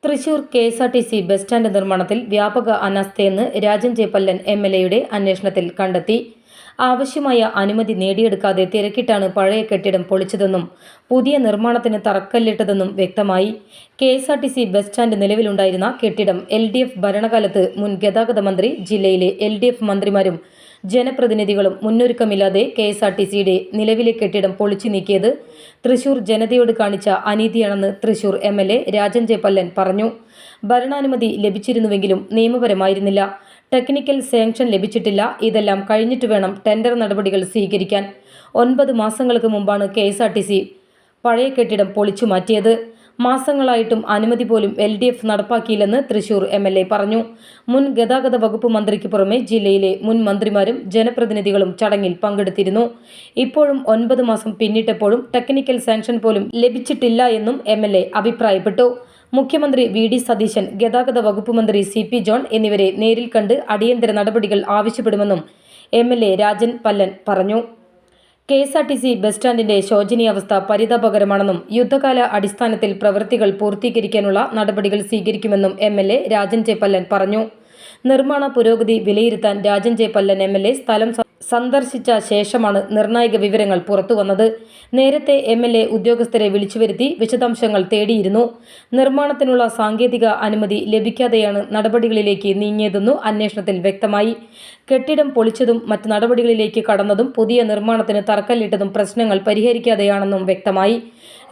Thrissur KSRTC bus stand നിർമ്മാണത്തിൽ വ്യാപക അനാസ്ഥയെന്ന് Rajan J Pallan എം.എൽ.എയുടെ അന്വേഷണത്തിൽ കണ്ടെത്തി. ആവശ്യമായ അനുമതി നേടിയെടുക്കാതെ തിരക്കിട്ടാണ് പഴയ കെട്ടിടം പൊളിച്ചതെന്നും പുതിയ നിർമ്മാണത്തിന് തറക്കല്ലിട്ടതെന്നും വ്യക്തമായി. കെ.എസ്.ആർ.ടി.സി ബസ് സ്റ്റാൻഡ് നിലവിലുണ്ടായിരുന്ന കെട്ടിടം LDF ഭരണകാലത്ത് മുൻ ഗതാഗത മന്ത്രി, ജില്ലയിലെ LDF മന്ത്രിമാരും ജനപ്രതിനിധികളും മുന്നൊരുക്കമില്ലാതെ കെ.എസ്.ആർ.ടി.സിയുടെ നിലവിലെ കെട്ടിടം പൊളിച്ചു നീക്കിയത് തൃശൂർ ജനതയോട് കാണിച്ച അനീതിയാണെന്ന് തൃശൂർ എം.എൽ.എ രാജൻ ജെ പല്ലൻ പറഞ്ഞു. ഭരണാനുമതി ലഭിച്ചിരുന്നുവെങ്കിലും നിയമപരമായിരുന്നില്ല. ടെക്നിക്കൽ സാങ്ഷൻ ലഭിച്ചിട്ടില്ല. ഇതെല്ലാം കഴിഞ്ഞിട്ട് വേണം ടെൻഡർ നടപടികൾ സ്വീകരിക്കാൻ. 9 മാസങ്ങൾക്ക് മുമ്പാണ് കെ.എസ്.ആർ.ടി.സി പഴയ കെട്ടിടം പൊളിച്ചു മാറ്റിയത്. മാസങ്ങളായിട്ടും അനുമതി പോലും LDF നടപ്പാക്കിയില്ലെന്ന് തൃശൂർ എം.എൽ.എ പറഞ്ഞു. മുൻ ഗതാഗത വകുപ്പ് മന്ത്രിക്ക് പുറമെ ജില്ലയിലെ മുൻ മന്ത്രിമാരും ജനപ്രതിനിധികളും ചടങ്ങിൽ പങ്കെടുത്തിരുന്നു. ഇപ്പോഴും 9 മാസം പിന്നിട്ടപ്പോഴും ടെക്നിക്കൽ സാങ്ഷൻ പോലും ലഭിച്ചിട്ടില്ല എന്നും എം.എൽ.എ അഭിപ്രായപ്പെട്ടു. മുഖ്യമന്ത്രി V.D. സതീശൻ, ഗതാഗത വകുപ്പ് മന്ത്രി C.P. ജോൺ എന്നിവരെ നേരിൽ കണ്ട് അടിയന്തര നടപടികൾ ആവശ്യപ്പെടുമെന്നും എം.എൽ.എ രാജൻ പല്ലൻ പറഞ്ഞു. കെ.എസ്.ആർ.ടി.സി ബസ് സ്റ്റാൻഡിന്റെ ശോചനീയാവസ്ഥ പരിതാപകരമാണെന്നും യുദ്ധകാല അടിസ്ഥാനത്തിൽ പ്രവൃത്തികൾ പൂർത്തീകരിക്കാനുള്ള നടപടികൾ സ്വീകരിക്കുമെന്നും എം.എൽ.എ രാജൻ ജെ പല്ലൻ പറഞ്ഞു. നിർമ്മാണ പുരോഗതി വിലയിരുത്താൻ രാജൻ ജെ പല്ലൻ എം.എൽ.എ സ്ഥലം സന്ദർശിച്ച ശേഷമാണ് നിർണായക വിവരങ്ങൾ പുറത്തുവന്നത്. നേരത്തെ എം.എൽ.എ ഉദ്യോഗസ്ഥരെ വിളിച്ചുവരുത്തി വിശദാംശങ്ങൾ തേടിയിരുന്നു. നിർമ്മാണത്തിനുള്ള സാങ്കേതിക അനുമതി ലഭിക്കാതെയാണ് നടപടികളിലേക്ക് നീങ്ങിയതെന്നു അന്വേഷണത്തിൽ വ്യക്തമായി. കെട്ടിടം പൊളിച്ചതും മറ്റ് നടപടികളിലേക്ക് കടന്നതും പുതിയ നിർമ്മാണത്തിന് തറക്കല്ലിട്ടതും പ്രശ്നങ്ങൾ പരിഹരിക്കാതെയാണെന്നും വ്യക്തമായി.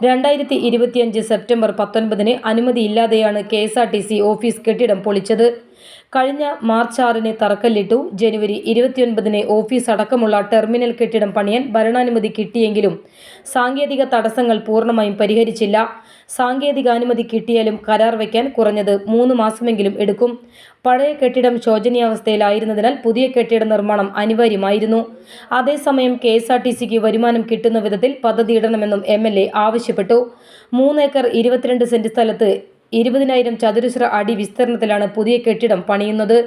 2025 സെപ്റ്റംബർ 19 അനുമതിയില്ലാതെയാണ് കെ.എസ്.ആർ.ടി.സി ഓഫീസ് കെട്ടിടം പൊളിച്ചത്. കഴിഞ്ഞ മാർച്ച് 6 തറക്കല്ലിട്ടു. ജനുവരി 29 ഓഫീസ് അടക്കമുള്ള ടെർമിനൽ കെട്ടിടം പണിയാൻ ഭരണാനുമതി കിട്ടിയെങ്കിലും സാങ്കേതിക തടസ്സങ്ങൾ പൂർണ്ണമായും പരിഹരിച്ചില്ല. സാങ്കേതികാനുമതി കിട്ടിയാലും കരാർ വയ്ക്കാൻ കുറഞ്ഞത് 3 മാസമെങ്കിലും എടുക്കും. പഴയ കെട്ടിടം ശോചനീയാവസ്ഥയിലായിരുന്നതിനാൽ പുതിയ കെട്ടിട നിർമ്മാണം അനിവാര്യമായിരുന്നു. അതേസമയം കെ.എസ്.ആർ.ടി.സിക്ക് വരുമാനം കിട്ടുന്ന വിധത്തിൽ പദ്ധതിയിടണമെന്നും എം.എൽ.എ ആവശ്യപ്പെട്ടു. 3 ഏക്കർ 22 സെന്റ് സ്ഥലത്ത് 20,000 ചതുരശ്ര അടി വിസ്തീർണത്തിലാണ് പുതിയ കെട്ടിടം പണിയുന്നത്.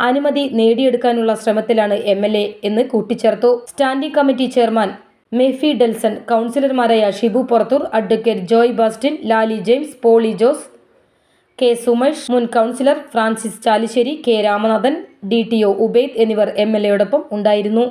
അനുമതി നേടിയെടുക്കാനുള്ള ശ്രമത്തിലാണ് എം.എൽ.എ എന്ന് കൂട്ടിച്ചേർത്തു. Standing committee chairman Mephy Delson, കൗൺസിലർമാരായ ഷിബു പുറത്തൂർ, അഡ്വക്കേറ്റ് ജോയ് ബാസ്റ്റിൻ, ലാലി ജെയിംസ്, പോളി ജോസ്, കെ സുമേഷ്, മുൻ councillor Francis Chalissery, K Ramanathan, DTO Ubaid എന്നിവർ എം.എൽ.എയോടൊപ്പം ഉണ്ടായിരുന്നു.